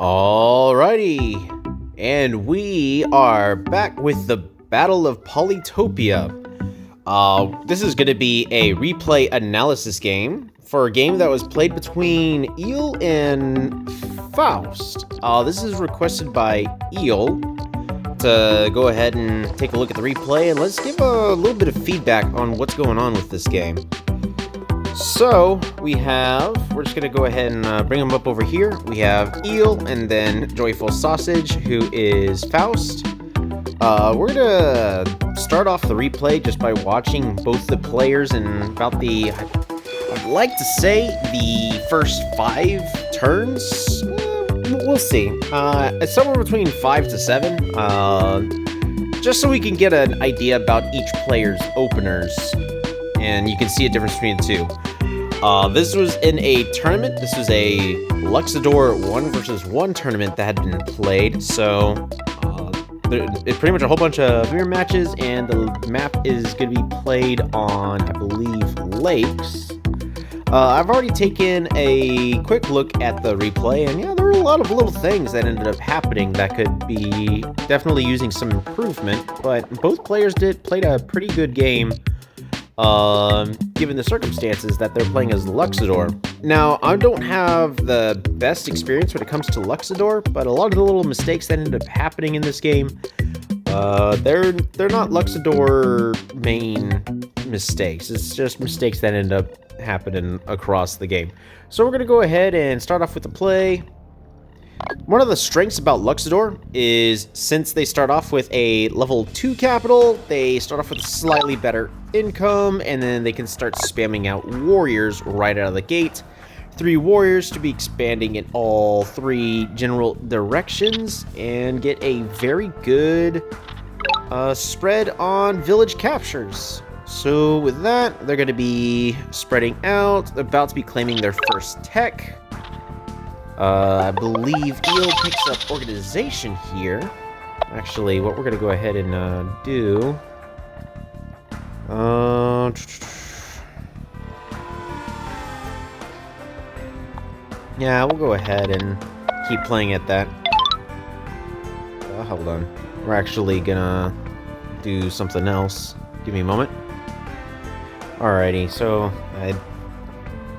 Alrighty, and we are back with the Battle of Polytopia. This is going to be a replay analysis game for a game that was played between Eel and Faust. This is requested by Eel to go ahead and take a look at the replay, and let's give a little bit of feedback on what's going on with this game. So, we're just going to go ahead and bring them up over here. We have Eel and then Joyful Sausage, who is Faust. We're going to start off the replay just by watching both the players and about I'd like to say the first 5 turns. We'll see. It's somewhere between 5 to 7. Just so we can get an idea about each player's openers. And you can see a difference between the two. This was in a tournament. This was a Luxador 1 versus 1 tournament that had been played. So, it's pretty much a whole bunch of mirror matches, and the map is going to be played on, I believe, lakes. I've already taken a quick look at the replay, and yeah, there were a lot of little things that ended up happening that could be definitely using some improvement, but both players played a pretty good game. Given the circumstances that they're playing as Luxador. Now, I don't have the best experience when it comes to Luxador, but a lot of the little mistakes that ended up happening in this game, they're not Luxador main mistakes. It's just mistakes that end up happening across the game. So we're going to go ahead and start off with the play. One of the strengths about Luxador is since they start off with a level 2 capital, they start off with a slightly better income, and then they can start spamming out warriors right out of the gate. 3 warriors to be expanding in all 3 general directions and get a very good spread on village captures. So with that, they're going to be spreading out, about to be claiming their first tech. I believe Eel picks up organization here. Actually, what we're going to go ahead and do... yeah, we'll go ahead and keep playing at that. Hold on. We're actually going to do something else. Give me a moment. Alrighty, so I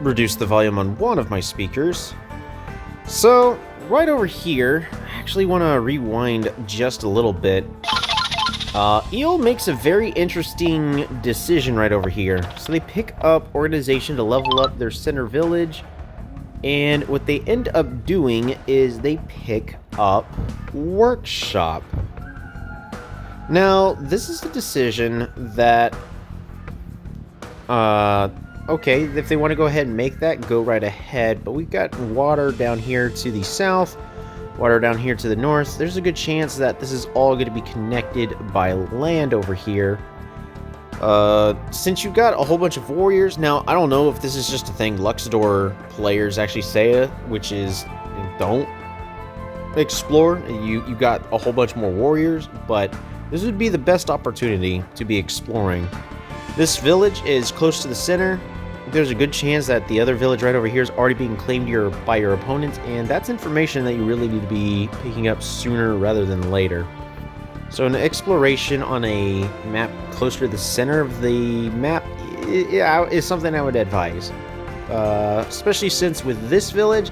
reduced the volume on one of my speakers. So, right over here, I actually want to rewind just a little bit. Eel makes a very interesting decision right over here. So they pick up organization to level up their center village. And what they end up doing is they pick up workshop. Now, this is a decision that... okay, if they want to go ahead and make that, go right ahead. But we've got water down here to the south, water down here to the north. There's a good chance that this is all going to be connected by land over here. Since you've got a whole bunch of warriors, now, I don't know if this is just a thing Luxador players actually say, which is, don't explore. You got a whole bunch more warriors, but this would be the best opportunity to be exploring. This village is close to the center. There's a good chance that the other village right over here is already being claimed by your opponent, and that's information that you really need to be picking up sooner rather than later. So an exploration on a map closer to the center of the map is something I would advise. Especially since with this village,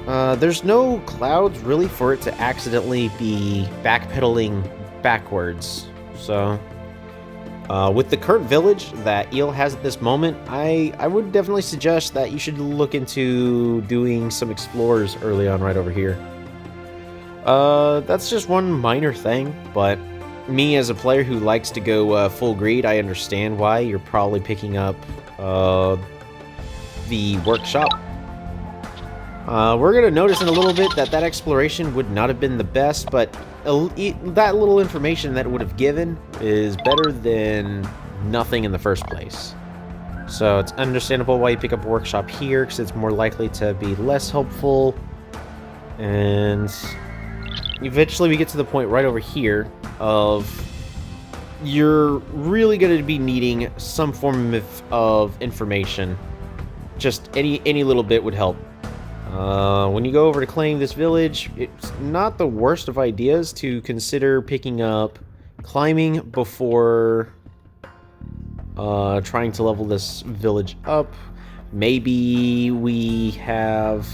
there's no clouds really for it to accidentally be backpedaling backwards. So... with the current village that Eel has at this moment, I would definitely suggest that you should look into doing some explorers early on right over here. That's just one minor thing, but me as a player who likes to go full greed, I understand why you're probably picking up the workshop. We're going to notice in a little bit that exploration would not have been the best, but that little information that it would have given is better than nothing in the first place. So it's understandable why you pick up a workshop here, because it's more likely to be less helpful. And eventually we get to the point right over here of you're really going to be needing some form of information. Just any little bit would help. When you go over to claim this village, it's not the worst of ideas to consider picking up climbing before trying to level this village up. Maybe we have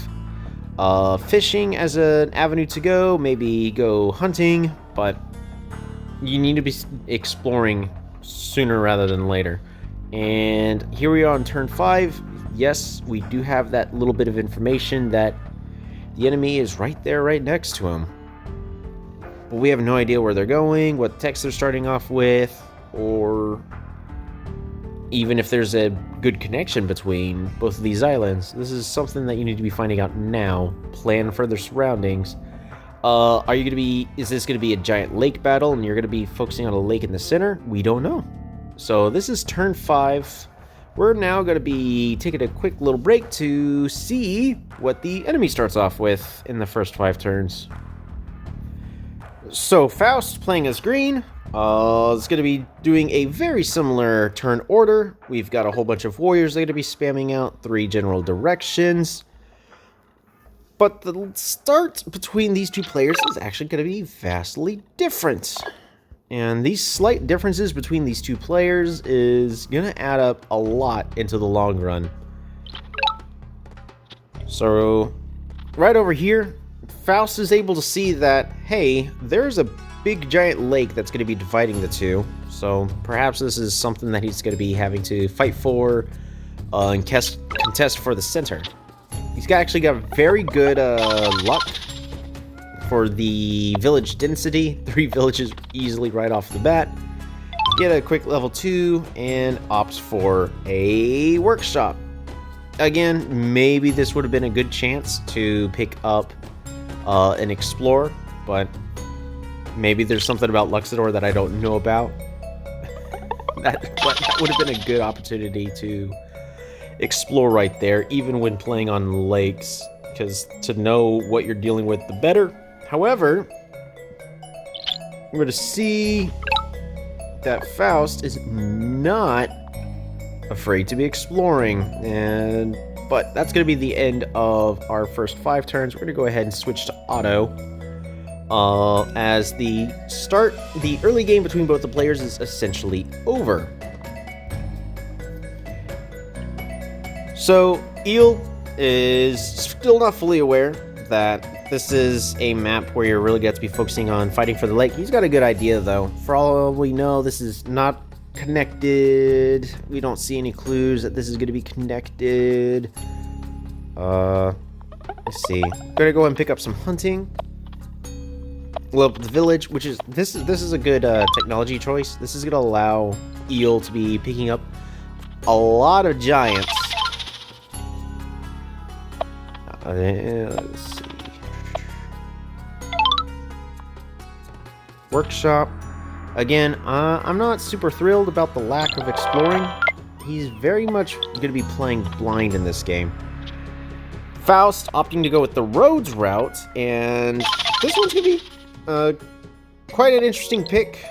fishing as an avenue to go, maybe go hunting, but you need to be exploring sooner rather than later. And here we are on turn 5. Yes, we do have that little bit of information that the enemy is right there, right next to him. But we have no idea where they're going, what text they're starting off with, or even if there's a good connection between both of these islands. This is something that you need to be finding out now. Plan for their surroundings. Is this going to be a giant lake battle and you're going to be focusing on a lake in the center? We don't know. So this is turn 5. We're now going to be taking a quick little break to see what the enemy starts off with in the first 5 turns. So Faust playing as green is going to be doing a very similar turn order. We've got a whole bunch of warriors that are going to be spamming out 3 general directions. But the start between these two players is actually going to be vastly different. And these slight differences between these two players is going to add up a lot into the long run. So, right over here, Faust is able to see that, hey, there's a big giant lake that's going to be dividing the two. So, perhaps this is something that he's going to be having to fight for and contest for the center. He's actually got very good luck for the village density. 3 villages easily right off the bat. Get a quick level 2 and opts for a workshop. Again, maybe this would have been a good chance to pick up an explorer, but maybe there's something about Luxador that I don't know about. that would have been a good opportunity to explore right there, even when playing on lakes, because to know what you're dealing with, the better. However, we're going to see that Faust is not afraid to be exploring, but that's going to be the end of our first 5 turns. We're going to go ahead and switch to auto, as the early game between both the players is essentially over. So, Eel is still not fully aware that this is a map where you're really going to be focusing on fighting for the lake. He's got a good idea, though. For all we know, this is not connected. We don't see any clues that this is going to be connected. Let's see. I'm going to go ahead and pick up some hunting. Well, the village, which is... This is a good technology choice. This is going to allow Eel to be picking up a lot of giants. Let's see. Workshop. Again, I'm not super thrilled about the lack of exploring. He's very much going to be playing blind in this game. Faust opting to go with the roads route, and this one's going to be quite an interesting pick.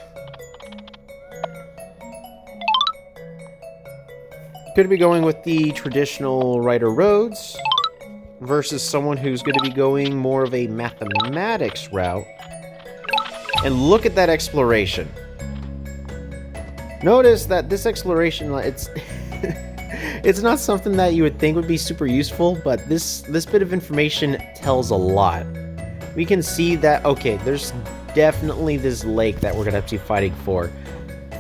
Going to be going with the traditional Rider roads versus someone who's going to be going more of a mathematics route. And look at that exploration. Notice that this exploration, it's it's not something that you would think would be super useful, but this bit of information tells a lot. We can see that, okay, there's definitely this lake that we're going to have to be fighting for.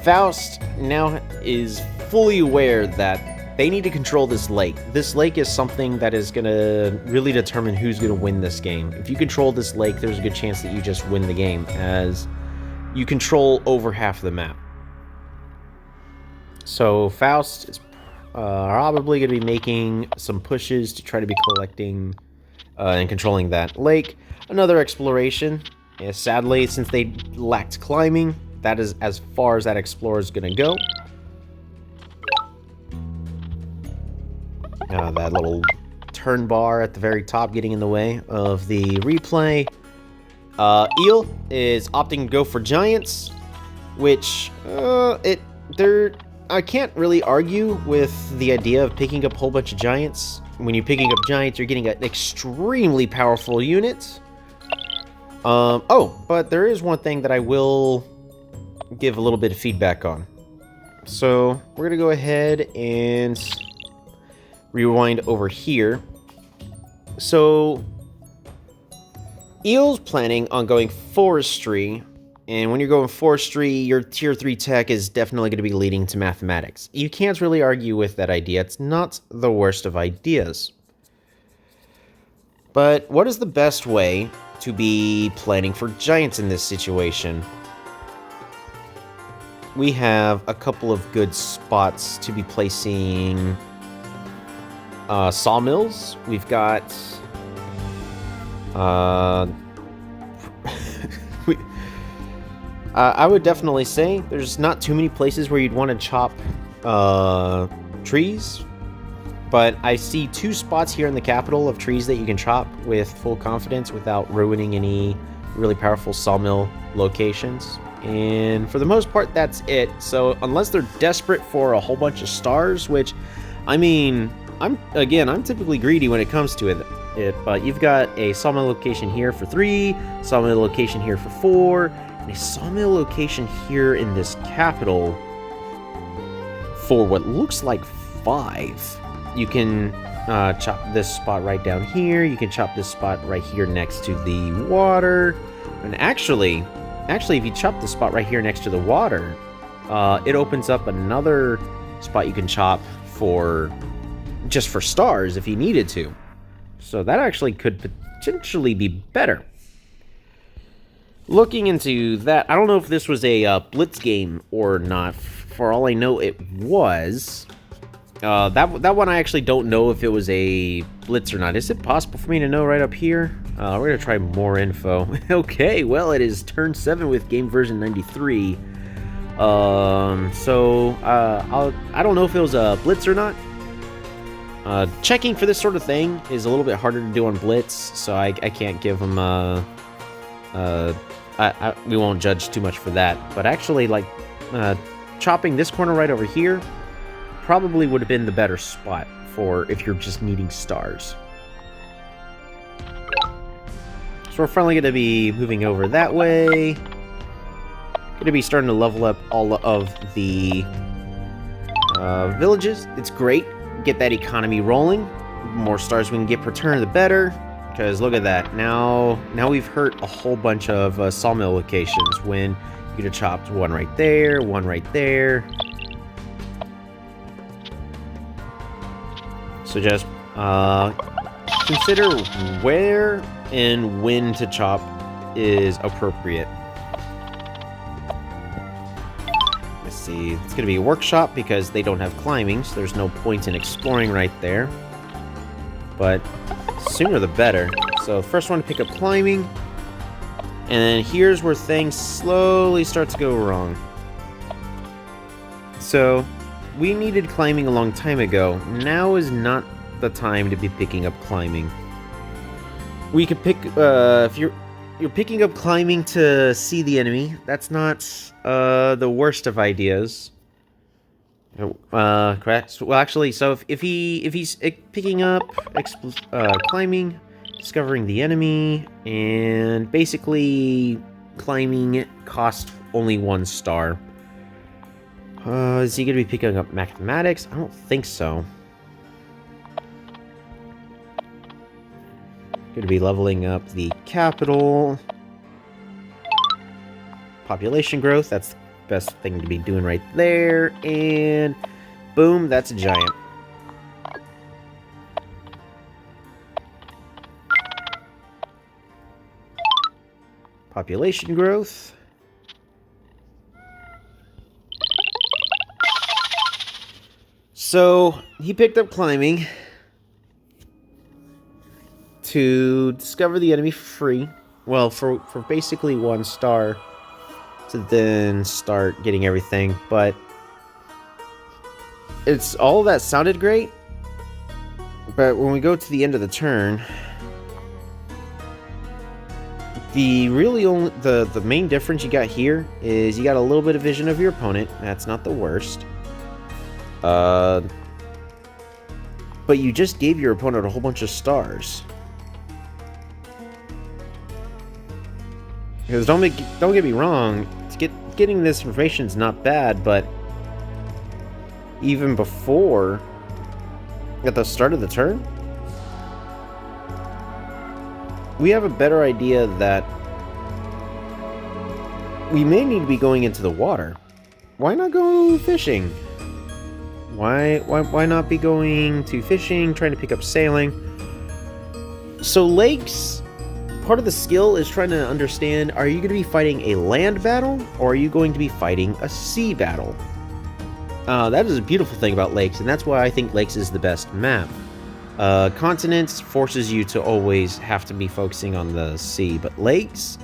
Faust now is fully aware that they need to control this lake. This lake is something that is going to really determine who's going to win this game. If you control this lake, there's a good chance that you just win the game, as you control over half the map. So Faust is probably going to be making some pushes to try to be collecting and controlling that lake. Another exploration. Yeah, sadly, since they lacked climbing, that is as far as that explorer is going to go. That little turn bar at the very top getting in the way of the replay. Eel is opting to go for giants, which I can't really argue with the idea of picking up a whole bunch of giants. when you're picking up giants, you're getting an extremely powerful unit. Oh, but there is one thing that I will give a little bit of feedback on. So we're gonna go ahead and rewind over here. So Eel's planning on going forestry, and when you're going forestry, your tier 3 tech is definitely going to be leading to mathematics. You can't really argue with that idea. It's not the worst of ideas. But what is the best way to be planning for giants in this situation? We have a couple of good spots to be placing sawmills. We've got I would definitely say there's not too many places where you'd want to chop trees, but I see 2 spots here in the capital of trees that you can chop with full confidence without ruining any really powerful sawmill locations. And for the most part, that's it. So unless they're desperate for a whole bunch of stars, which, I mean, I'm typically greedy when it comes to it, but you've got a sawmill location here for 3, sawmill location here for 4, and a sawmill location here in this capital for what looks like 5. You can chop this spot right down here. You can chop this spot right here next to the water. And actually, if you chop the spot right here next to the water, it opens up another spot you can chop for just for stars if you needed to. So that actually could potentially be better. Looking into that, I don't know if this was a blitz game or not. For all I know, it was. That one I actually don't know if it was a blitz or not. Is it possible for me to know right up here? We're going to try more info. Okay, well, it is turn 7 with game version 93. I don't know if it was a blitz or not. Checking for this sort of thing is a little bit harder to do on blitz, so I can't give them we won't judge too much for that. But actually, like, chopping this corner right over here probably would have been the better spot for if you're just needing stars. So we're finally going to be moving over that way. Going to be starting to level up all of the villages. It's great. Get that economy rolling. The more stars we can get per turn, the better. Because look at that. Now we've hurt a whole bunch of sawmill locations when you could have chopped one right there, one right there. So just consider where and when to chop is appropriate. Let's see. It's going to be a workshop because they don't have climbing, so there's no point in exploring right there. But sooner the better. So first one to pick up climbing. And then here's where things slowly start to go wrong. So we needed climbing a long time ago. Now is not the time to be picking up climbing. We could pick, if you're picking up climbing to see the enemy, that's not the worst of ideas. Correct. Well, actually, so if he's picking up climbing, discovering the enemy, and basically climbing costs only 1 star. Is he going to be picking up mathematics? I don't think so. Going to be leveling up the capital. Population growth, that's the best thing to be doing right there. And boom, that's a giant. Population growth. So, he picked up climbing to discover the enemy for free. Well, for basically 1 star to then start getting everything. But it's all that sounded great. But when we go to the end of the turn, the main difference you got here is you got a little bit of vision of your opponent. That's not the worst. But you just gave your opponent a whole bunch of stars. Because don't get me wrong, getting this information is not bad, but even before, at the start of the turn, we have a better idea that we may need to be going into the water. Why not go fishing? Why not be going to fishing, trying to pick up sailing? So lakes, part of the skill is trying to understand, are you going to be fighting a land battle, or are you going to be fighting a sea battle? That is a beautiful thing about lakes, and that's why I think lakes is the best map. Continents forces you to always have to be focusing on the sea, but lakes,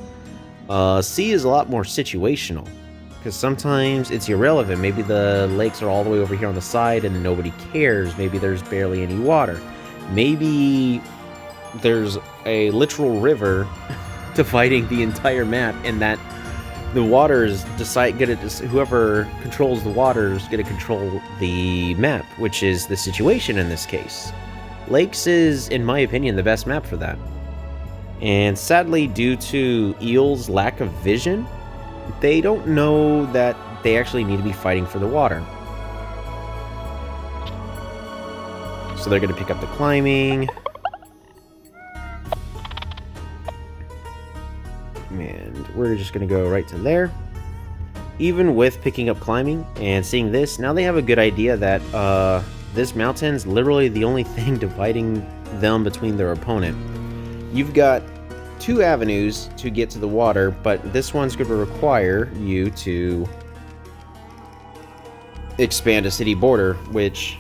sea is a lot more situational, because sometimes it's irrelevant. Maybe the lakes are all the way over here on the side and nobody cares. Maybe there's barely any water. Maybe there's a literal river dividing the entire map, and that the waters whoever controls the waters get to control the map, which is the situation in this case. Lakes is, in my opinion, the best map for that. And sadly, due to Eel's lack of vision, they don't know that they actually need to be fighting for the water. So they're going to pick up the climbing. And we're just going to go right to there. Even with picking up climbing and seeing this, now they have a good idea that this mountain's literally the only thing dividing them between their opponent. You've got two avenues to get to the water, but this one's going to require you to expand a city border, which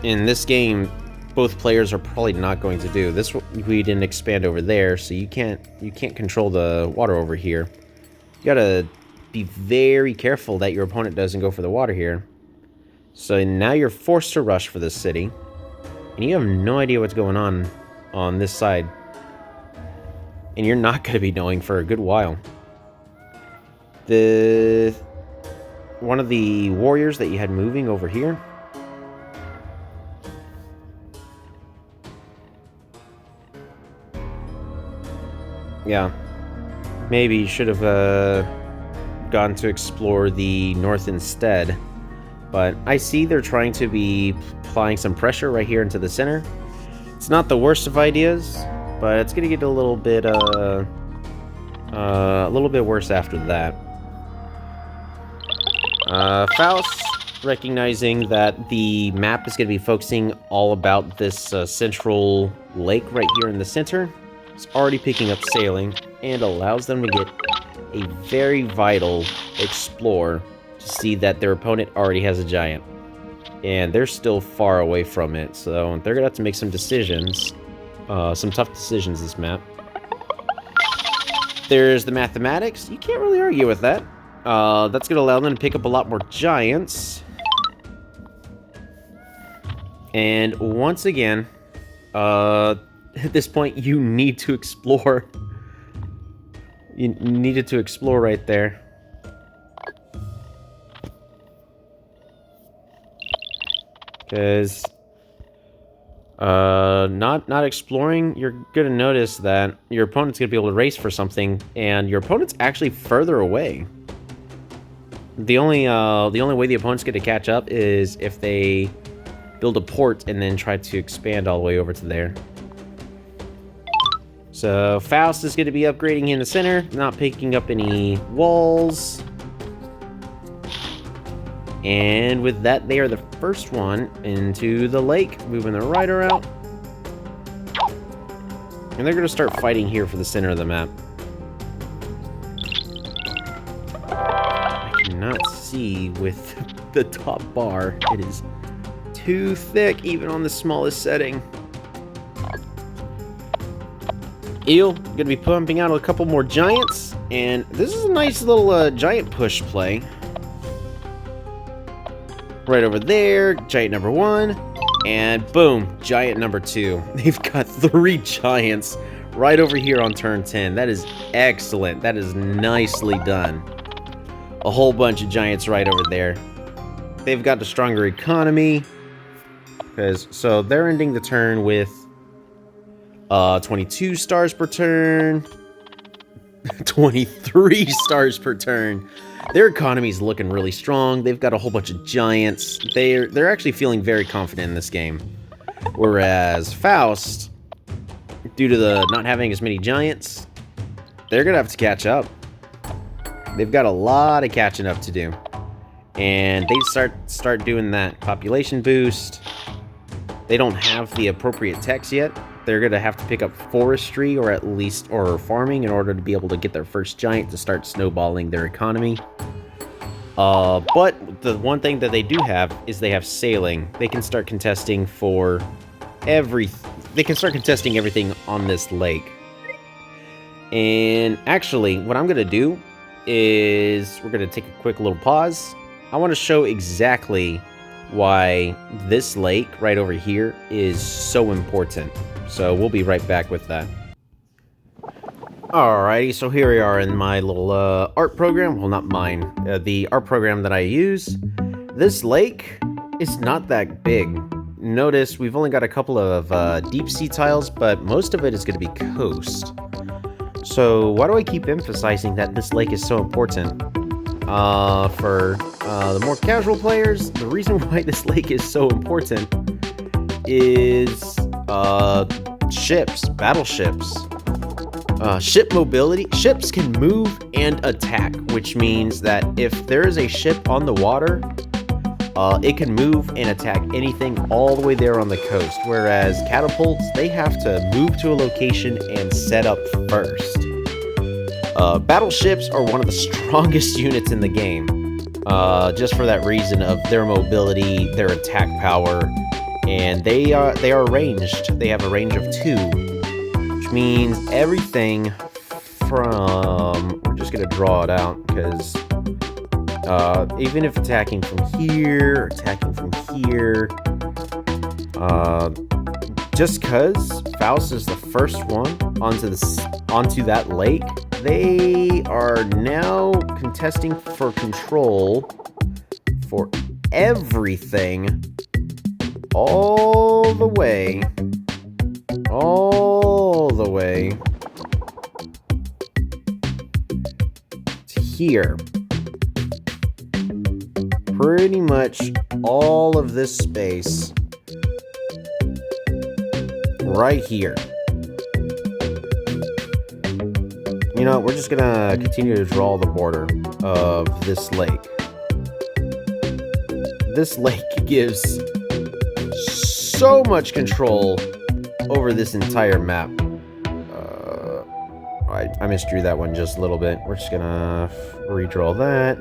in this game both players are probably not going to do. This we didn't expand over there, so you can't control the water over here. You gotta be very careful that your opponent doesn't go for the water here. So now you're forced to rush for this city, and you have no idea what's going on this side. And you're not going to be knowing for a good while. One of the warriors that you had moving over here, yeah, maybe you should have gone to explore the north instead. But I see they're trying to be applying some pressure right here into the center. It's not the worst of ideas, but it's gonna get a little bit worse after that. Faust, recognizing that the map is gonna be focusing all about this central lake right here in the center, is already picking up sailing and allows them to get a very vital explore to see that their opponent already has a giant. And they're still far away from it, so they're gonna have to make some decisions. Some tough decisions this map. There's the mathematics. You can't really argue with that. That's gonna allow them to pick up a lot more giants. And once again, at this point, you need to explore. You needed to explore right there. Because not exploring, you're gonna notice that your opponent's gonna be able to race for something, and your opponent's actually further away. The only way the opponent's gonna catch up is if they build a port and then try to expand all the way over to there. So Faust is gonna be upgrading in the center, not picking up any walls. And with that, they are the first one into the lake, moving the rider out. And they're going to start fighting here for the center of the map. I cannot see with the top bar. It is too thick, even on the smallest setting. Eel, going to be pumping out a couple more giants. And this is a nice little giant push play. Right over there, giant number 1, and boom, giant number 2. They've got 3 giants right over here on turn 10. That is excellent. That is nicely done. A whole bunch of giants right over there. They've got a stronger economy. So they're ending the turn with 22 stars per turn, 23 stars per turn. Their economy's looking really strong. They've got a whole bunch of giants. They're actually feeling very confident in this game. Whereas Faust, due to the not having as many giants, they're gonna have to catch up. They've got a lot of catching up to do. And they start doing that population boost. They don't have the appropriate techs yet. They're gonna have to pick up forestry or farming in order to be able to get their first giant to start snowballing their economy. But the one thing that they do have is they have sailing. They can start contesting they can start contesting everything on this lake. And actually, what I'm gonna do is we're gonna take a quick little pause. I want to show exactly why this lake right over here is so important. So we'll be right back with that. Alrighty, so here we are in my little art program. Well, not mine. The art program that I use. This lake is not that big. Notice we've only got a couple of deep sea tiles, but most of it is going to be coast. So why do I keep emphasizing that this lake is so important? For the more casual players, the reason why this lake is so important is ships, battleships. Ship mobility. Ships can move and attack, which means that if there is a ship on the water, it can move and attack anything all the way there on the coast. Whereas catapults, they have to move to a location and set up first. Battleships are one of the strongest units in the game, just for that reason of their mobility, their attack power, and they are ranged. They have a range of 2, which means everything from... We're just gonna draw it out because even if attacking from here, attacking from here, just because Faust is the first one onto that lake, they are now contesting for control for everything all the way to here. Pretty much all of this space right here. You know, we're just gonna continue to draw the border of this lake. This lake gives so much control over this entire map. I misdrew that one just a little bit. We're just gonna redraw that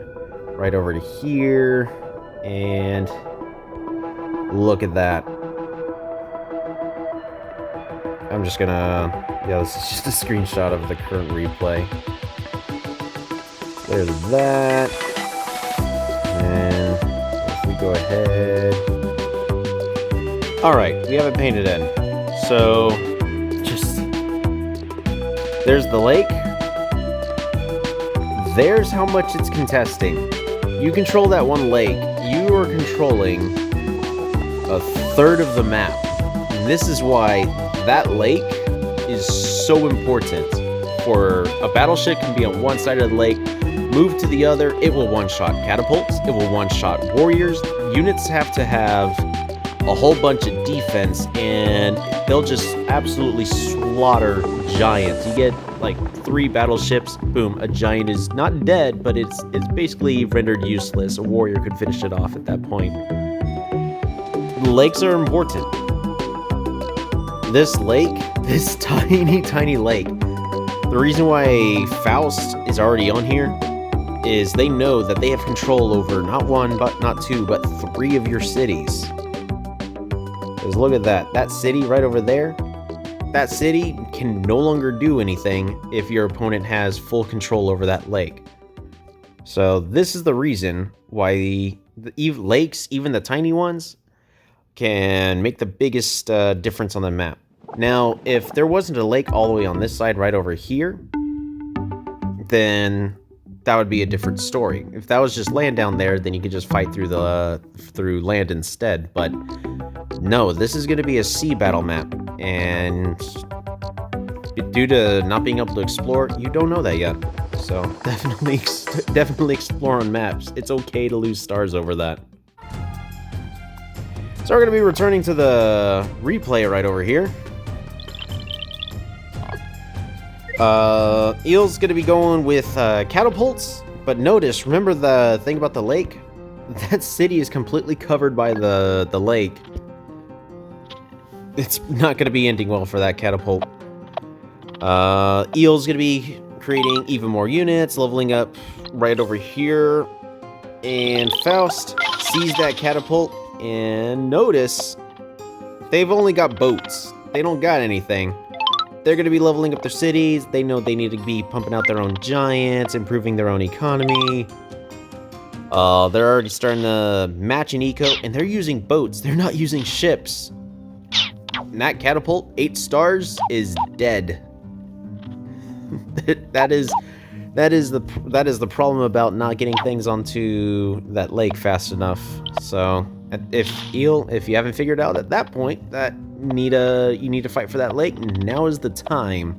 right over to here, and look at that. I'm just gonna... Yeah, this is just a screenshot of the current replay. There's that. And if we go ahead... Alright, we have it painted in. So, just... There's the lake. There's how much it's contesting. You control that one lake, you are controlling a third of the map. And this is why that lake is so important. For a battleship can be on one side of the lake, move to the other, it will one-shot catapults, it will one-shot warriors. Units have to have a whole bunch of defense, and they'll just absolutely slaughter giants. You get like 3 battleships, boom, a giant is not dead, but it's basically rendered useless. A warrior could finish it off at that point. Lakes are important. This lake, this tiny lake, the reason why Faust is already on here is they know that they have control over not 1, but not 2, but 3 of your cities. Because look at that. That city right over there, that city can no longer do anything if your opponent has full control over that lake. So this is the reason why the lakes, even the tiny ones, can make the biggest difference on the map. Now, if there wasn't a lake all the way on this side right over here, then that would be a different story. If that was just land down there, then you could just fight through land instead. But No, this is going to be a sea battle map, and due to not being able to explore, you don't know that yet. So definitely explore on maps. It's okay to lose stars over that. So we're going to be returning to the replay right over here. Eel's going to be going with catapults, but notice, remember the thing about the lake? That city is completely covered by the lake. It's not going to be ending well for that catapult. Eel's going to be creating even more units, leveling up right over here. And Faust sees that catapult, and notice, they've only got boats. They don't got anything. They're going to be leveling up their cities. They know they need to be pumping out their own giants, improving their own economy. They're already starting to match in eco, and they're using boats. They're not using ships. And that catapult, 8 stars, is dead. that is the problem about not getting things onto that lake fast enough. So if you haven't figured out at that point that you need to fight for that lake, now is the time.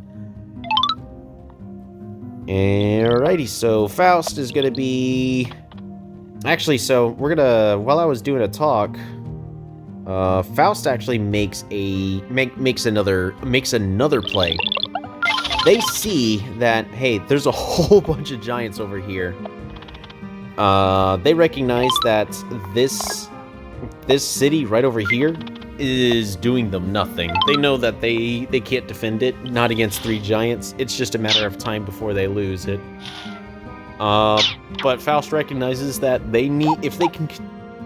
Alrighty, so Faust is gonna be actually, so we're gonna, while I was doing a talk, Faust actually makes another play. They see that, hey, there's a whole bunch of giants over here. They recognize that this city right over here is doing them nothing. They know that they can't defend it, not against 3 giants. It's just a matter of time before they lose it. But Faust recognizes that if they can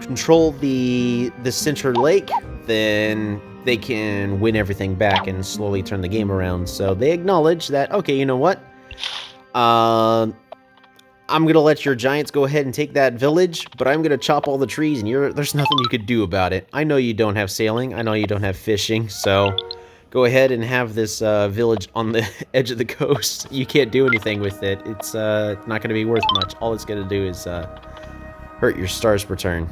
control the center lake, then they can win everything back and slowly turn the game around. So they acknowledge that, okay, you know what? I'm gonna let your giants go ahead and take that village, but I'm gonna chop all the trees, and there's nothing you could do about it. I know you don't have sailing, I know you don't have fishing, so go ahead and have this village on the edge of the coast. You can't do anything with it. It's not gonna be worth much. All it's gonna do is hurt your stars per turn.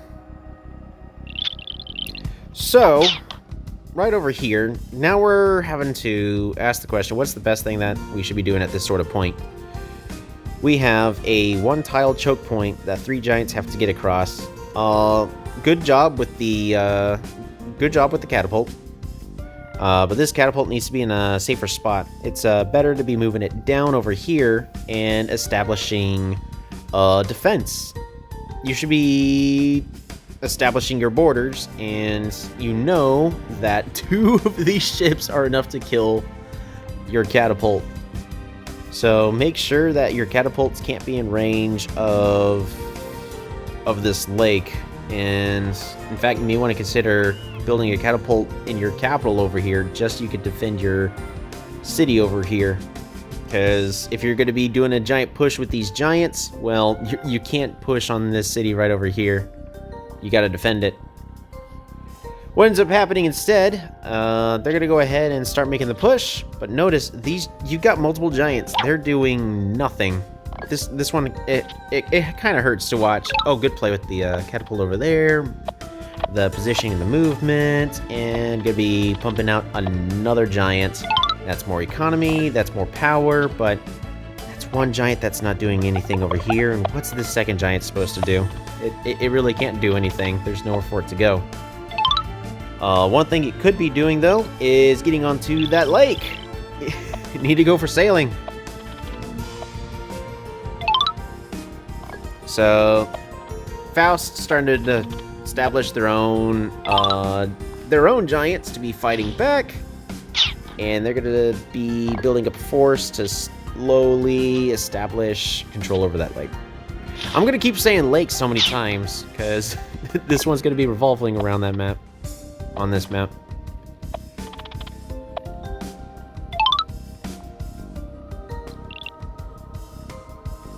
So, right over here, now we're having to ask the question, what's the best thing that we should be doing at this sort of point? We have a 1-tile choke point that 3 giants have to get across. Good job with the catapult. But this catapult needs to be in a safer spot. It's better to be moving it down over here and establishing defense. You should be establishing your borders, and you know that 2 of these ships are enough to kill your catapult. So make sure that your catapults can't be in range of this lake. And in fact, you may want to consider building a catapult in your capital over here, just so you could defend your city over here. Because if you're going to be doing a giant push with these giants, well, you can't push on this city right over here. You got to defend it. What ends up happening instead, they're going to go ahead and start making the push. But notice, you've got multiple giants. They're doing nothing. This one, it kind of hurts to watch. Oh, good play with the catapult over there. The positioning and the movement. And going to be pumping out another giant. That's more economy, that's more power, but that's one giant that's not doing anything over here. And what's this second giant supposed to do? It really can't do anything. There's nowhere for it to go. One thing it could be doing, though, is getting onto that lake. You need to go for sailing. So, Faust started to establish their own giants to be fighting back. And they're going to be building up a force to slowly establish control over that lake. I'm going to keep saying lake so many times, because this one's going to be revolving around that map. On this map.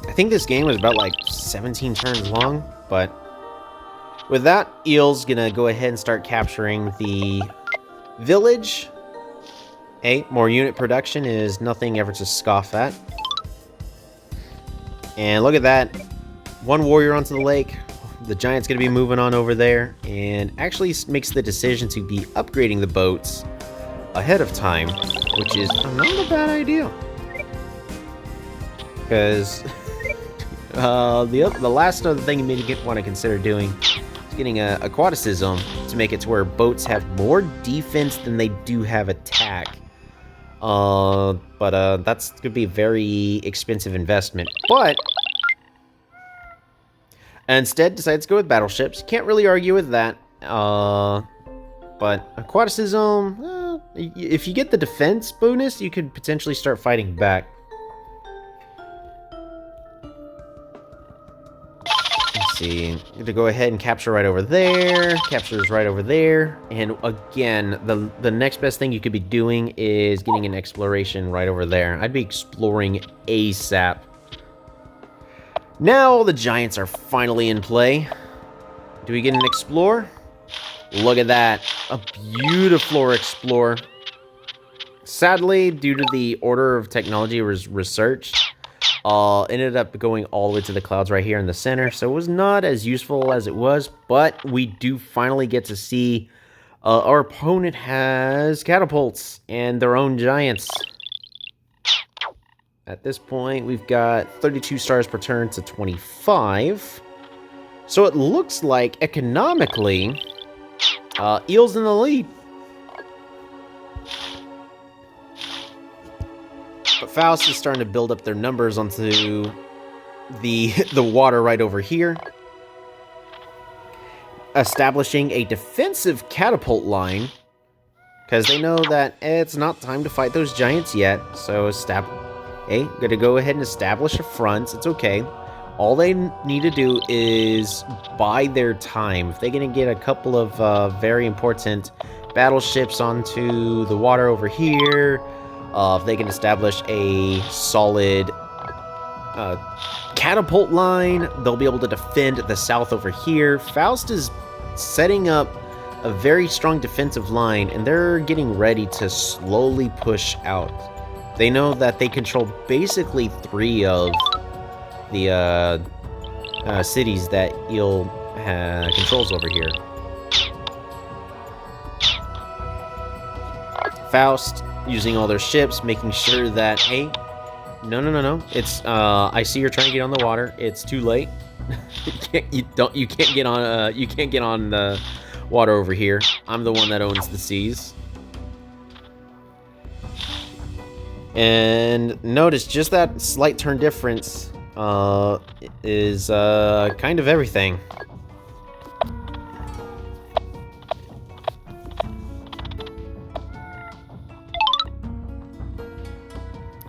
I think this game was about like 17 turns long, but with that, Eel's gonna go ahead and start capturing the village. Hey, more unit production is nothing ever to scoff at. And look at that. 1 warrior onto the lake. the giant's going to be moving on over there and actually makes the decision to be upgrading the boats ahead of time, which is not a bad idea. Because the last other thing you may want to consider doing is getting a aquaticism to make it to where boats have more defense than they do have attack. But that's going to be a very expensive investment. But instead decides to go with battleships. Can't really argue with that. But aquaticism, if you get the defense bonus, you could potentially start fighting back. Let's see. I'm going to go ahead and capture right over there. Captures right over there. And again, the next best thing you could be doing is getting an exploration right over there. I'd be exploring ASAP. Now the giants are finally in play. Do we get an explore? Look at that. A beautiful explore. Sadly, due to the order of technology research, ended up going all the way to the clouds right here in the center. So it was not as useful as it was, but we do finally get to see our opponent has catapults and their own giants. At this point, we've got 32 stars per turn to 25. So it looks like, economically, Eel's in the lead. But Faust is starting to build up their numbers onto the water right over here. Establishing a defensive catapult line. Because they know that it's not time to fight those giants yet. So hey, gonna go ahead and establish a front. It's okay. All they need to do is buy their time. If they're gonna get a couple of very important battleships onto the water over here, if they can establish a solid catapult line, they'll be able to defend the south over here. Faust is setting up a very strong defensive line, and they're getting ready to slowly push out. They know that they control basically 3 of the cities that Eel controls over here. Faust using all their ships, making sure that, hey, no. It's I see you're trying to get on the water. It's too late. you can't get on the water over here. I'm the one that owns the seas. And notice just that slight turn difference is kind of everything.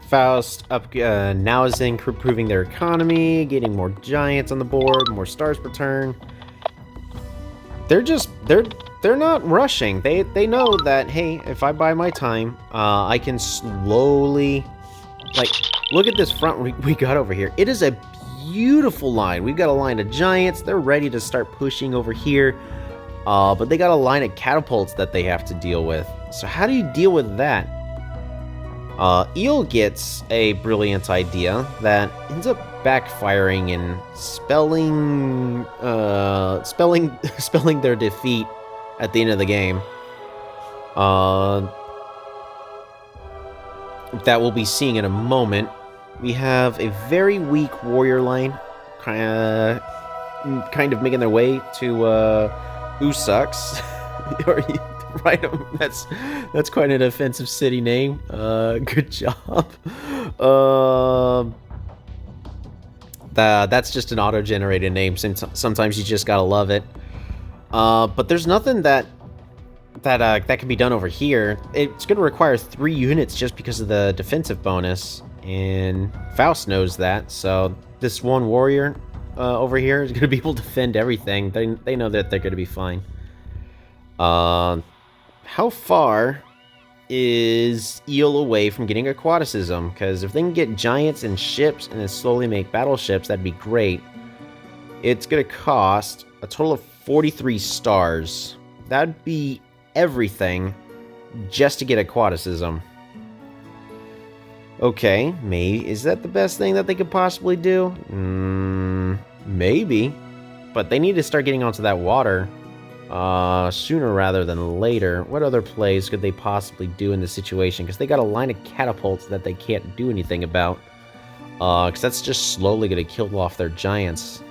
Faust now is improving their economy, getting more giants on the board, more stars per turn. They're not rushing. They know that, hey, if I buy my time, I can slowly, like, look at this front we got over here. It is a beautiful line. We've got a line of giants. They're ready to start pushing over here. But they got a line of catapults that they have to deal with. So how do you deal with that? Eel gets a brilliant idea that ends up backfiring and spelling their defeat at the end of the game. That we'll be seeing in a moment. We have a very weak warrior line, kind of making their way to Who Sucks. Right, that's quite an offensive city name. Good job. That's just an auto-generated name. Sometimes you just gotta love it. But there's nothing that can be done over here. It's gonna require 3 units just because of the defensive bonus, and Faust knows that. So this one warrior over here is gonna be able to defend everything. They know that they're gonna be fine. How far is Eel away from getting aquaticism? Because if they can get giants and ships and then slowly make battleships, that'd be great. It's going to cost a total of 43 stars. That'd be everything just to get aquaticism. Okay, maybe. Is that the best thing that they could possibly do? Maybe. but they need to start getting onto that water sooner rather than later. What other plays could they possibly do in this situation? Because they got a line of catapults that they can't do anything about. Because that's just slowly going to kill off their giants.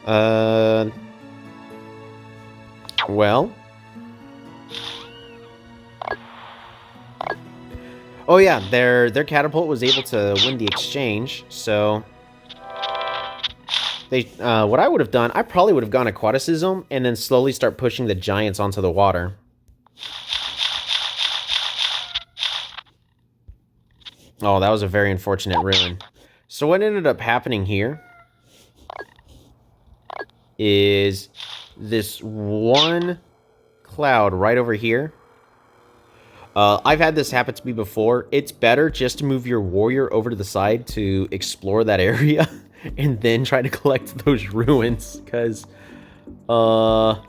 Well. Oh yeah, their catapult was able to win the exchange, so they what I would have done, I probably would have gone aquaticism and then slowly start pushing the giants onto the water. Oh, that was a very unfortunate ruin. So what ended up happening here is this one cloud right over here. I've had this happen to me before. It's better just to move your warrior over to the side to explore that area and then try to collect those ruins, because the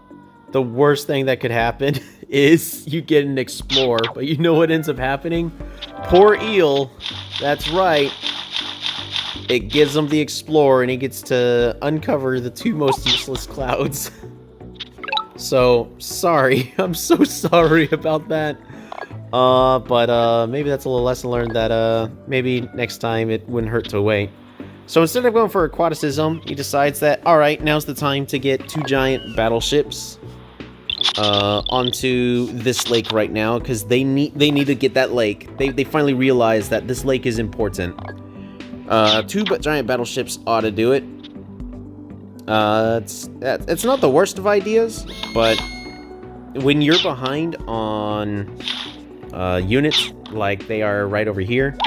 worst thing that could happen is you get an explorer, but you know what ends up happening? Poor eel, that's right. It gives him the explorer and he gets to uncover the two most useless clouds. So, sorry. I'm so sorry about that. But maybe that's a little lesson learned that, maybe next time it wouldn't hurt to wait. So instead of going for aquaticism, he decides that, alright, now's the time to get 2 giant battleships, onto this lake right now, because they need to get that lake. They finally realize that this lake is important. 2 giant battleships ought to do it. It's not the worst of ideas, but when you're behind on units like they are right over here,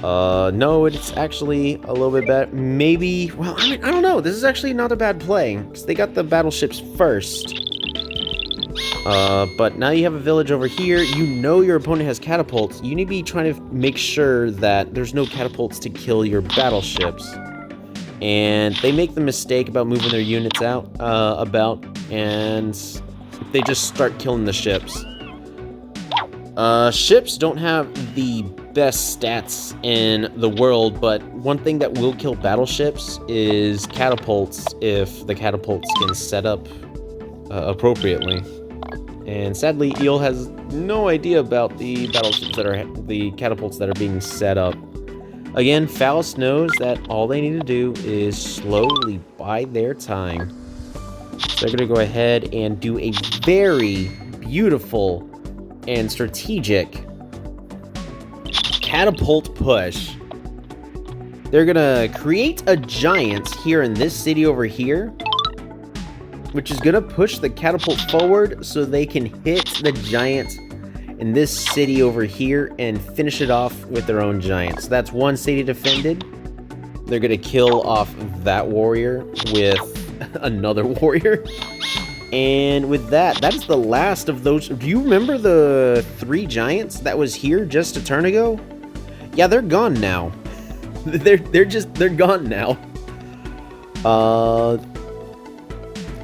no, it's actually a little bit better. Maybe, well, I don't know. This is actually not a bad play, because they got the battleships first. But now you have a village over here. You know your opponent has catapults. You need to be trying to make sure that there's no catapults to kill your battleships. And they make the mistake about moving their units out, and they just start killing the ships. Ships don't have the best stats in the world, but one thing that will kill battleships is catapults, if the catapults can set up appropriately. And sadly, Eel has no idea about the battleships the catapults that are being set up. Again, Faust knows that all they need to do is slowly bide their time. So they're going to go ahead and do a very beautiful and strategic catapult push. They're going to create a giant here in this city over here, which is going to push the catapult forward so they can hit the giant in this city over here and finish it off with their own giants. So that's one city defended. They're going to kill off that warrior with another warrior. And with that, that is the last of those. Do you remember the 3 giants that was here just a turn ago? Yeah, they're gone now. They're gone now.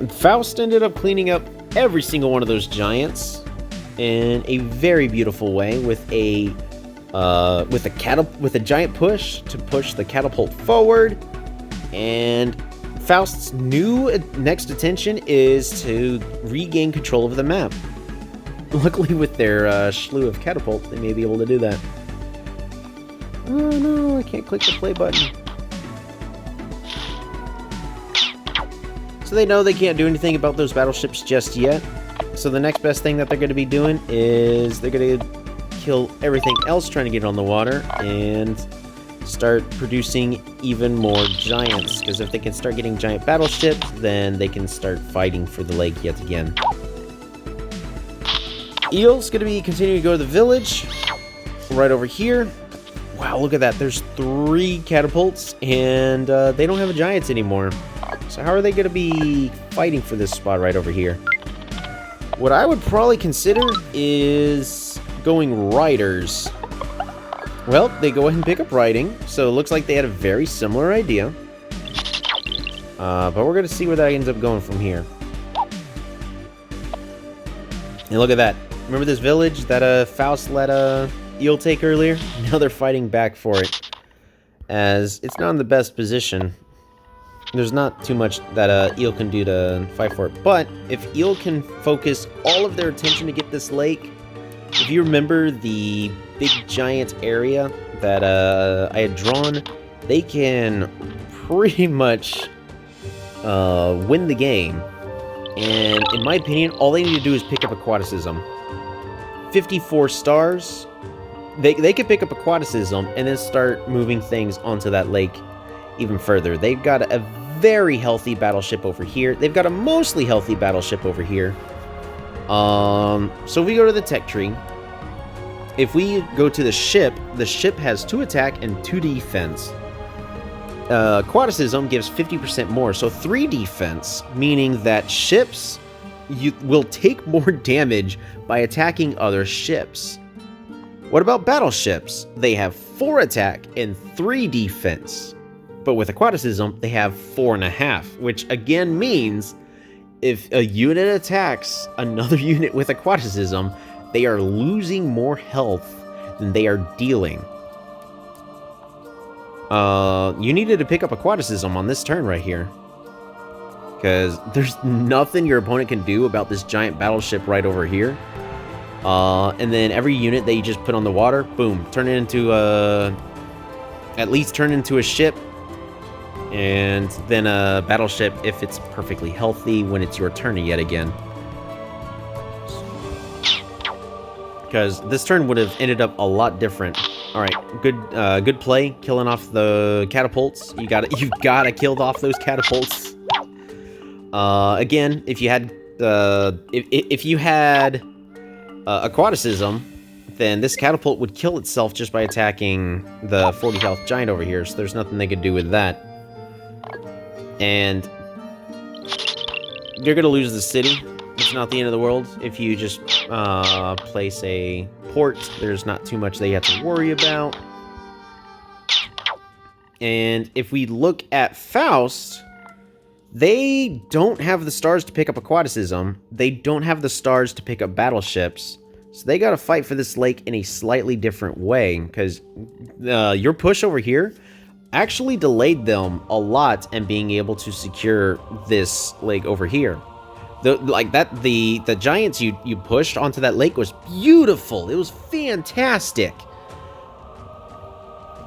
Faust ended up cleaning up every single one of those giants in a very beautiful way with a giant push to push the catapult forward. And Faust's new next attention is to regain control of the map. Luckily, with their slew of catapults, they may be able to do that. Oh no, I can't click the play button. So they know they can't do anything about those battleships just yet. So the next best thing that they're going to be doing is they're going to kill everything else trying to get on the water and start producing even more giants. Because if they can start getting giant battleships, then they can start fighting for the lake yet again. Eel's going to be continuing to go to the village right over here. Wow, look at that. There's 3 catapults, and they don't have a giants anymore. So how are they going to be fighting for this spot right over here? What I would probably consider is going riders. Well, they go ahead and pick up riding, so it looks like they had a very similar idea. But we're going to see where that ends up going from here. And look at that. Remember this village that Faust let Eel take earlier? Now they're fighting back for it, as it's not in the best position. There's not too much that Eel can do to fight for it. But if Eel can focus all of their attention to get this lake, if you remember the big giant area that I had drawn, they can pretty much win the game. And in my opinion, all they need to do is pick up aquaticism. 54 stars. They could pick up aquaticism and then start moving things onto that lake even further. They've got a very healthy battleship over here. They've got a mostly healthy battleship over here. So if we go to the tech tree, if we go to the ship has 2 attack and 2 defense. Aquaticism gives 50% more, so 3 defense, meaning that ships will take more damage by attacking other ships. What about battleships? They have 4 attack and 3 defense. But with aquaticism, they have 4.5, which again means if a unit attacks another unit with aquaticism, they are losing more health than they are dealing. You needed to pick up aquaticism on this turn right here, because there's nothing your opponent can do about this giant battleship right over here. And then every unit that you just put on the water, boom, turn it into at least turn into a ship, and then a battleship if it's perfectly healthy when it's your turn yet again. Because this turn would have ended up a lot different. All right, good play, killing off the catapults. You've got to kill off those catapults. Again, if you had aquaticism, then this catapult would kill itself just by attacking the 40 health giant over here. So there's nothing they could do with that. And you're gonna lose the city. It's not the end of the world. If you just place a port, there's not too much that you have to worry about. And if we look at Faust, they don't have the stars to pick up aquaticism. They don't have the stars to pick up battleships. So they gotta fight for this lake in a slightly different way, because your push over here actually delayed them a lot in being able to secure this lake over here. The giants you pushed onto that lake was beautiful. It was fantastic.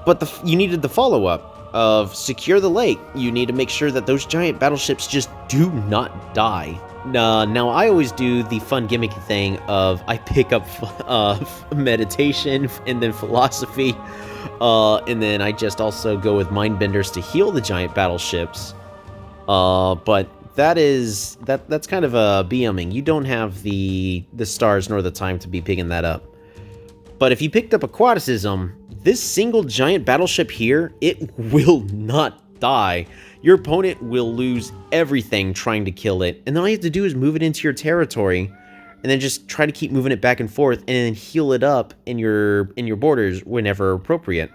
But you needed the follow-up of secure the lake. You need to make sure that those giant battleships just do not die. Now, I always do the fun gimmicky thing of I pick up meditation and then philosophy, and then I just also go with mindbenders to heal the giant battleships. But that's kind of a BMing. You don't have the stars nor the time to be picking that up. But if you picked up aquaticism, this single giant battleship here, it will not die. Your opponent will lose everything trying to kill it, and all you have to do is move it into your territory, and then just try to keep moving it back and forth, and then heal it up in your borders whenever appropriate.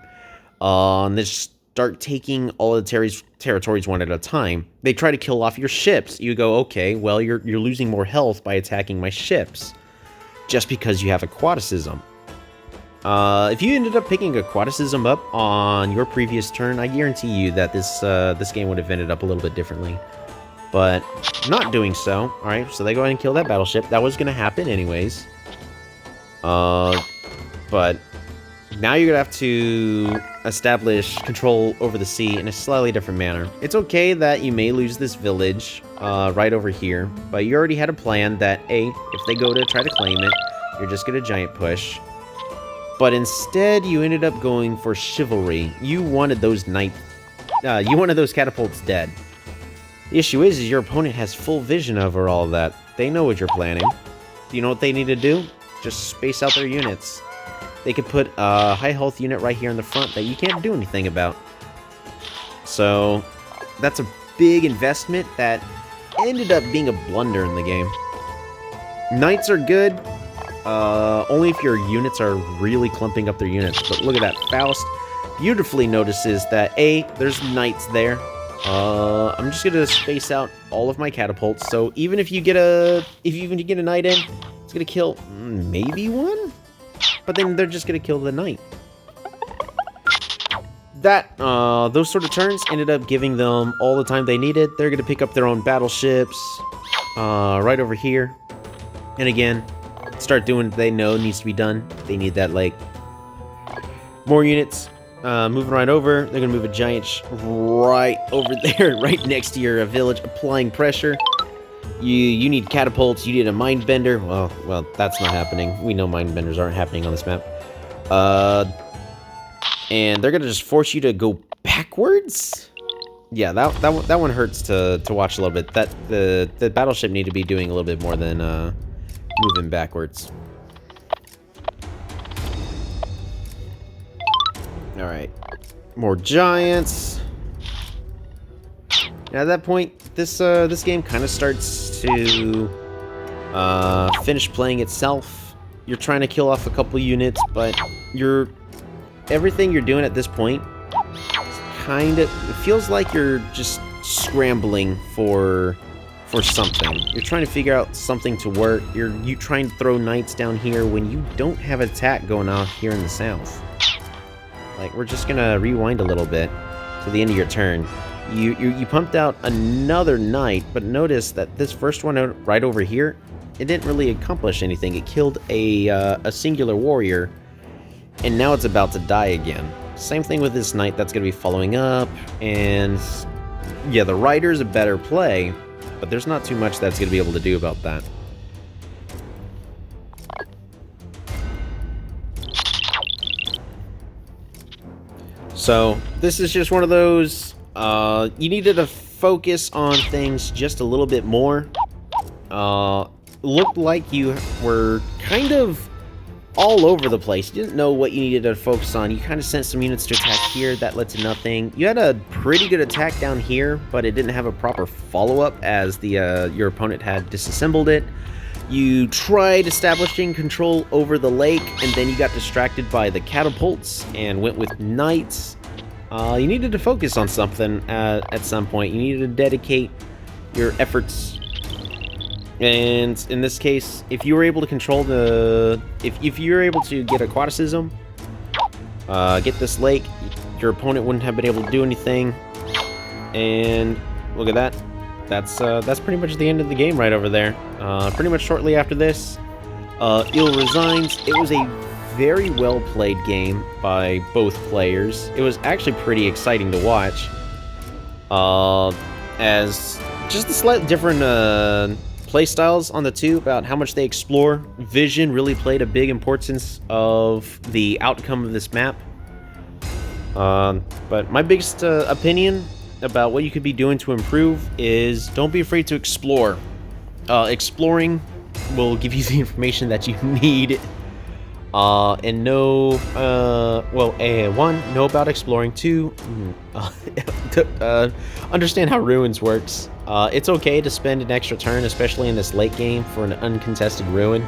And then start taking all of the territories one at a time. They try to kill off your ships. You go, okay, well, you're losing more health by attacking my ships, just because you have aquaticism. If you ended up picking aquaticism up on your previous turn, I guarantee you that this game would have ended up a little bit differently. But not doing so. Alright, so they go ahead and kill that battleship. That was going to happen anyways. But now you're going to have to establish control over the sea in a slightly different manner. It's okay that you may lose this village right over here, but you already had a plan that, if they go to try to claim it, you're just going to giant push. But instead, you ended up going for chivalry. You wanted those you wanted those catapults dead. The issue is your opponent has full vision over all of that. They know what you're planning. Do you know what they need to do? Just space out their units. They could put a high health unit right here in the front that you can't do anything about. So that's a big investment that ended up being a blunder in the game. Knights are good. Only if your units are really clumping up their units. But look at that. Faust beautifully notices that, there's knights there. I'm just gonna space out all of my catapults. So even if you get a knight in, it's gonna kill maybe one? But then they're just gonna kill the knight. those sort of turns ended up giving them all the time they needed. They're going to pick up their own battleships right over here. And again, start doing what they know needs to be done. They need that, like, more units. Moving right over. They're going to move a giant right over there, right next to your village, applying pressure. You need catapults. You need a mind bender. Well, that's not happening. We know mind benders aren't happening on this map. And they're gonna just force you to go backwards. Yeah, that one hurts to watch a little bit. The battleship need to be doing a little bit more than moving backwards. All right, more giants. Now at that point, this game kind of starts to finish playing itself. You're trying to kill off a couple units, but everything you're doing at this point it feels like you're just scrambling for something. You're trying to figure out something to work. You trying to throw knights down here when you don't have an attack going on here in the south. Like, we're just gonna rewind a little bit to the end of your turn. You pumped out another knight, but notice that this first one right over here, it didn't really accomplish anything. It killed a singular warrior, and now it's about to die again. Same thing with this knight that's going to be following up, and yeah, the rider's a better play, but there's not too much that's going to be able to do about that. So, this is just one of those, you needed to focus on things just a little bit more. Looked like you were kind of all over the place. You didn't know what you needed to focus on. You kind of sent some units to attack here. That led to nothing. You had a pretty good attack down here, but it didn't have a proper follow-up as your opponent had disassembled it. You tried establishing control over the lake, and then you got distracted by the catapults and went with knights. You needed to focus on something at some point. You needed to dedicate your efforts. And in this case, if you were able to control if you were able to get aquaticism, get this lake, your opponent wouldn't have been able to do anything. And look at that. That's pretty much the end of the game right over there. Pretty much shortly after this, Il resigns. It was a very well played game by both players. It was actually pretty exciting to watch. As just the slightly different playstyles on the two about how much they explore. Vision really played a big importance of the outcome of this map. But my biggest opinion about what you could be doing to improve is don't be afraid to explore. Exploring will give you the information that you need. And know, one, know about exploring. Two, understand how ruins works. It's okay to spend an extra turn, especially in this late game, for an uncontested ruin,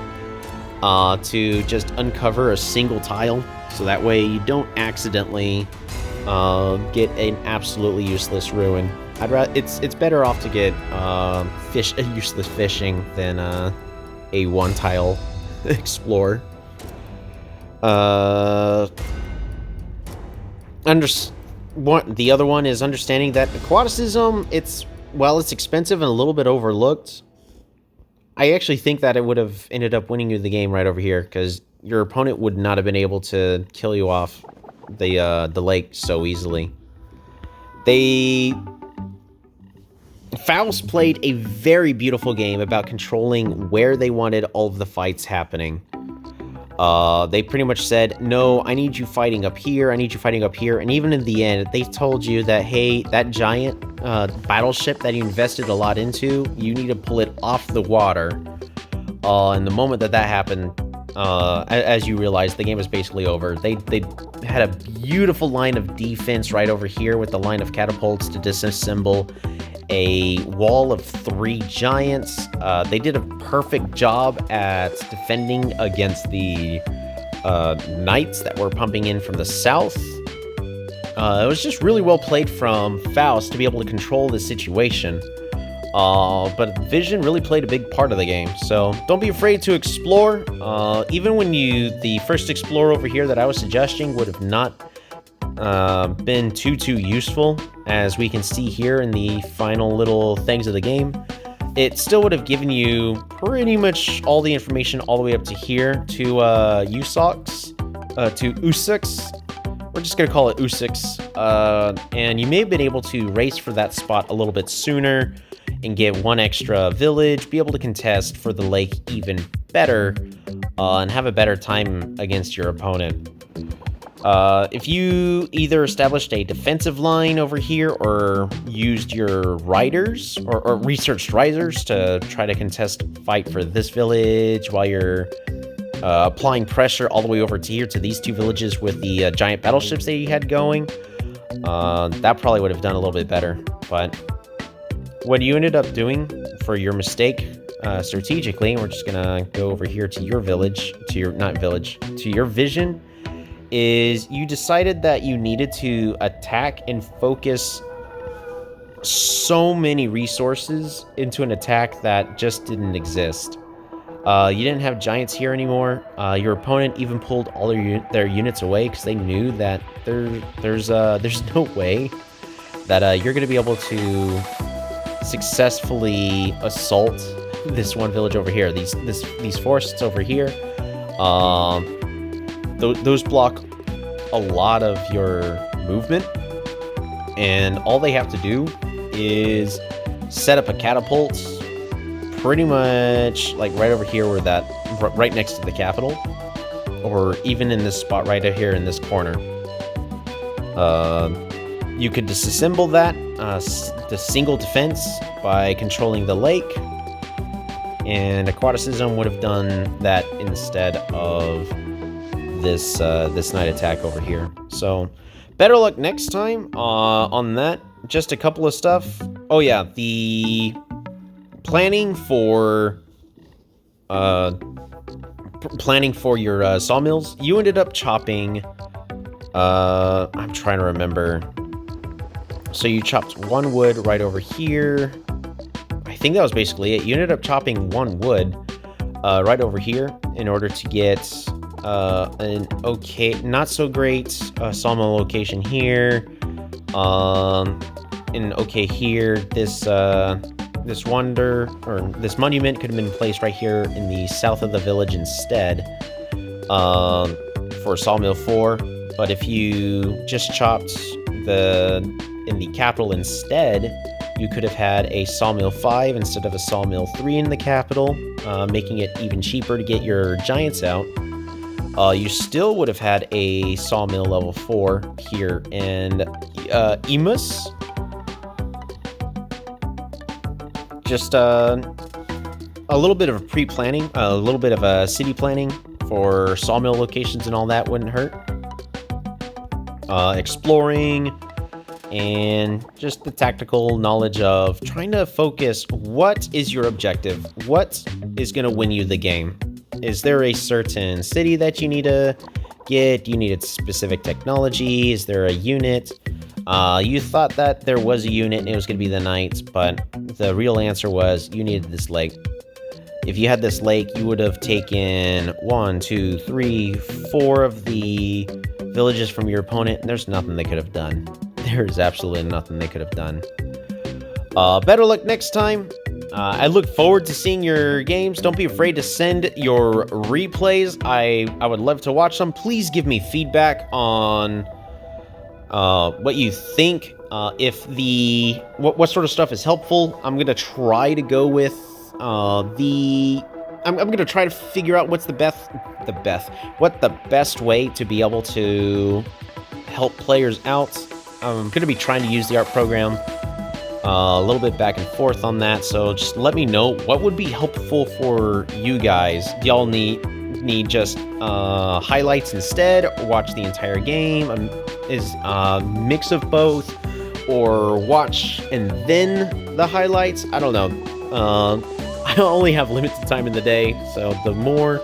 to just uncover a single tile, so that way you don't accidentally get an absolutely useless ruin. It's better off to get useless fishing than a one tile explore. The other one is understanding that aquaticism, while it's expensive and a little bit overlooked, I actually think that it would have ended up winning you the game right over here, because your opponent would not have been able to kill you off the lake so easily. Faust played a very beautiful game about controlling where they wanted all of the fights happening. They pretty much said, no, I need you fighting up here, I need you fighting up here, and even in the end, they told you that, hey, that giant battleship that you invested a lot into, you need to pull it off the water. And the moment that happened, as you realize, the game is basically over. They had a beautiful line of defense right over here with the line of catapults to disassemble a wall of 3 giants. They did a perfect job at defending against the knights that were pumping in from the south. It was just really well played from Faust to be able to control the situation. But vision really played a big part of the game, so don't be afraid to explore. Even when the first explorer over here that I was suggesting would have not been too useful, as we can see here in the final little things of the game. It still would have given you pretty much all the information all the way up to here to Usix. We're just gonna call it Usix. And you may have been able to race for that spot a little bit sooner and get one extra village, be able to contest for the lake even better, and have a better time against your opponent. If you either established a defensive line over here or used your riders or researched riders to try to contest fight for this village while you're applying pressure all the way over to here to these two villages with the giant battleships that you had going, that probably would have done a little bit better. But what you ended up doing for your mistake strategically, we're just gonna go over here to your village, to your vision, is you decided that you needed to attack and focus so many resources into an attack that just didn't exist. You didn't have giants here anymore. Your opponent even pulled all their units away because they knew that there's no way that you're going to be able to successfully assault this one village over here. These forests over here. Those block a lot of your movement, and all they have to do is set up a catapult pretty much like right over here, right next to the capital, or even in this spot right here in this corner. You could disassemble that, the single defense, by controlling the lake, and aquaticism would have done that instead of this night attack over here. So better luck next time on that. Just a couple of stuff. Oh yeah, the planning for your sawmills. You ended up chopping. I'm trying to remember. So you chopped one wood right over here. I think that was basically it. You ended up chopping one wood right over here in order to get an okay, not so great sawmill location here. And okay here, this monument could have been placed right here in the south of the village instead, for sawmill 4. But if you just chopped in the capital instead, you could have had a sawmill 5 instead of a sawmill 3 in the capital, making it even cheaper to get your giants out. You still would have had a sawmill level 4 here, and Emus. Just a little bit of pre-planning, a little bit of city planning for sawmill locations and all that wouldn't hurt. Exploring, and just the tactical knowledge of trying to focus what is your objective, what is going to win you the game. Is there a certain city that you need to get? Do you need a specific technology? Is there a unit? You thought that there was a unit and it was going to be the knights, but the real answer was you needed this lake. If you had this lake, you would have taken 1, 2, 3, 4 of the villages from your opponent, and there's nothing they could have done. There's absolutely nothing they could have done. Better luck next time. I look forward to seeing your games. Don't be afraid to send your replays. I would love to watch them. Please give me feedback on what you think. What sort of stuff is helpful. I'm gonna try to go with I'm gonna try to figure out what's the best way to be able to help players out. I'm gonna be trying to use the art program a little bit back and forth on that, so just let me know what would be helpful for you guys. Do y'all need just highlights instead, or watch the entire game? Is a mix of both, or watch and then the highlights? I don't know. I only have limited time in the day, so the more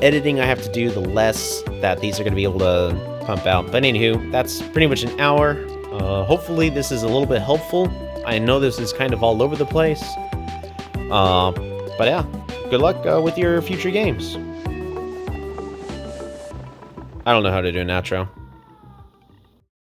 editing I have to do, the less that these are going to be able to pump out. But anywho, that's pretty much an hour. Hopefully this is a little bit helpful. I know this is kind of all over the place. But yeah, good luck with your future games. I don't know how to do an outro.